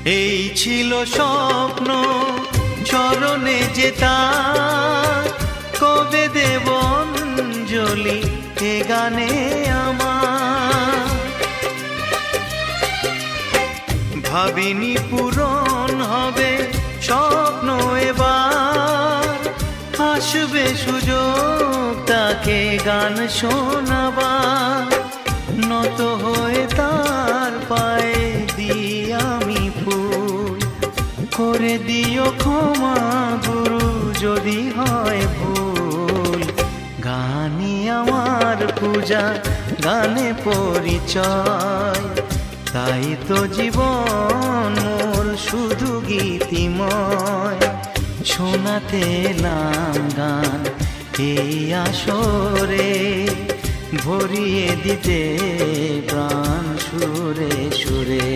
এই ছিল স্বপ্ন চরণে যে তার, কবে দেব অঞ্জলি এ গানে আমার। ভাবিনি পূরণ হবে স্বপ্ন এবার, আসবে সুযোগ তাকে গান শোনাবার। নত হয়ে তার পায়ে দিই আমি ফুল, করে দিও ক্ষমা গুরু যদি হয় ভুল। গানই আমার পূজা, গানে পরিচয়, তাই তো জীবন মোর শুধু গীতিময়। শোনাতে এলাম গান এই আসরে, ভরিয়ে দিতে প্রাণ সুরে সুরে।